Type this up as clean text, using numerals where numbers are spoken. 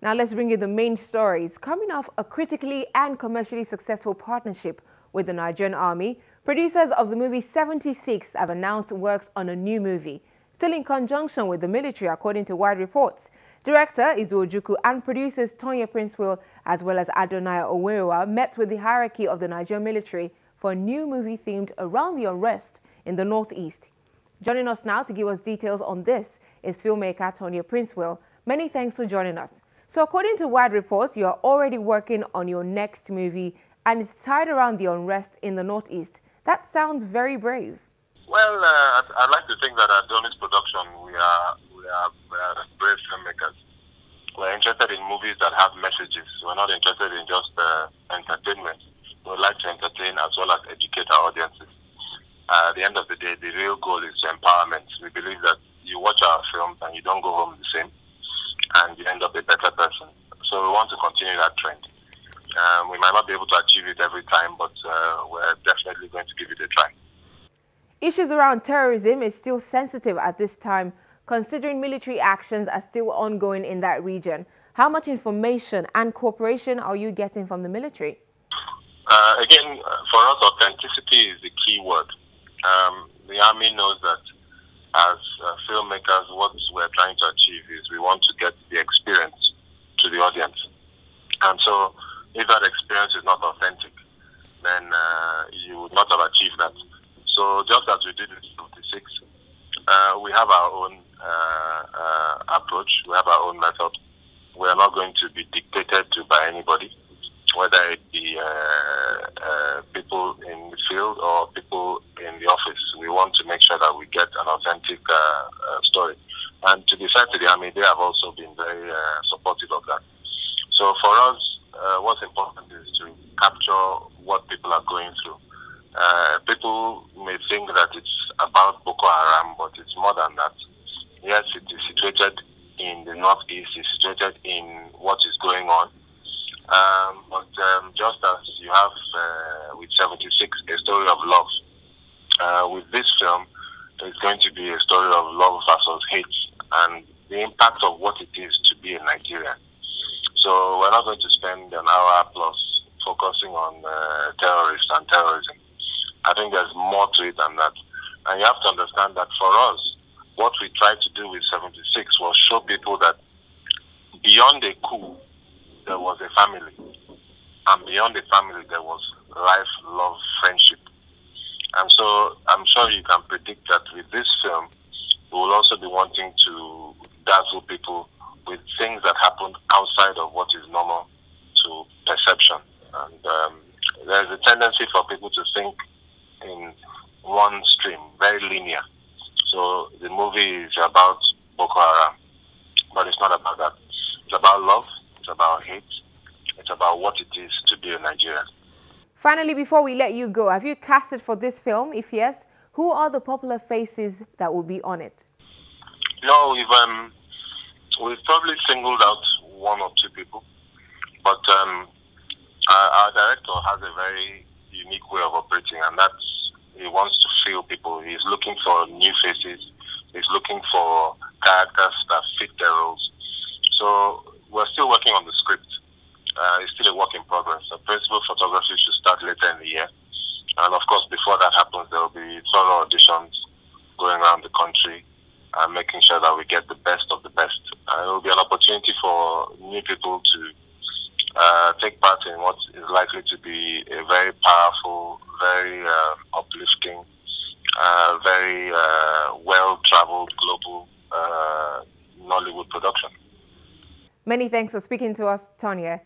Now let's bring you the main stories. Coming off a critically and commercially successful partnership with the Nigerian army, producers of the movie 76 have announced works on a new movie, still in conjunction with the military according to wide reports. Director is Ojukwu and producers Tonya Princewill as well as Adonai Owerewa met with the hierarchy of the Nigerian military for a new movie themed around the unrest in the northeast. Joining us now to give us details on this is filmmaker Tonya Princewill. Many thanks for joining us. So according to wide reports, you are already working on your next movie and it's tied around the unrest in the northeast. That sounds very brave. Well, I'd like to think that at Donny's production, we are brave filmmakers. We're interested in movies that have messages. We're not interested in just entertainment. We'd like to entertain as well as educate our audiences. At the end of the day, the real goal is empowerment. We believe that you watch our films and you don't go home the same, and you end up a better person. So we want to continue that trend. We might not be able to achieve it every time, but we're definitely going to give it a try. Issues around terrorism is still sensitive at this time, considering military actions are still ongoing in that region. How much information and cooperation are you getting from the military? Again, for us, authenticity is the key word. The Army knows that as filmmakers, what we're trying to achieve is we want to get the experience to the audience. And so if that experience is not authentic, then you would not have achieved that. So just as we did with 76, we have our own approach, we have our own method. We are not going to be dictated to by anybody, whether it be people in the field or people in the office. We want to make sure that we get an authentic story. And to be fair to the Army, they have also been very supportive of that. So for us, what's important is to capture what people are going through. People may think that it's about Boko Haram, but it's more than that. Yes, it is situated in the northeast, it's situated in what is going on. But just as you have with 76, a story of love, with this film, it's going to be a story of love versus hate and the impact of what it is to be a Nigerian. So we're not going to spend an hour plus focusing on terrorists and terrorism. I think there's more to it than that. And you have to understand that for us, what we tried to do with 76 was show people that beyond a coup, there was a family. And beyond the family, there was life, love, friendship. And so I'm sure you can predict that with this film, we will also be wanting to dazzle people with things that happened outside of what is normal to perception. And there's a tendency for people to think in one stream, very linear. So the movie is about Boko Haram, but it's not about that. It's about love, it's about hate, it's about what it is to be a Nigerian. Finally, before we let you go, have you casted for this film? If yes, who are the popular faces that will be on it? No, we've probably singled out one or two people, but our director has a very unique way of operating, and that's he wants to feel people. He's looking for new faces. He's looking for characters that fit their roles. So we're still working on the script. It's still a work in progress. The principal photography should start later in the year. And of course, before that happens, there will be thorough auditions going around the country and making sure that we get the best of the best. It will be an opportunity for new people to take part in what is likely to be a very powerful, very uplifting, very well-traveled global Nollywood production. Many thanks for speaking to us, Tonya.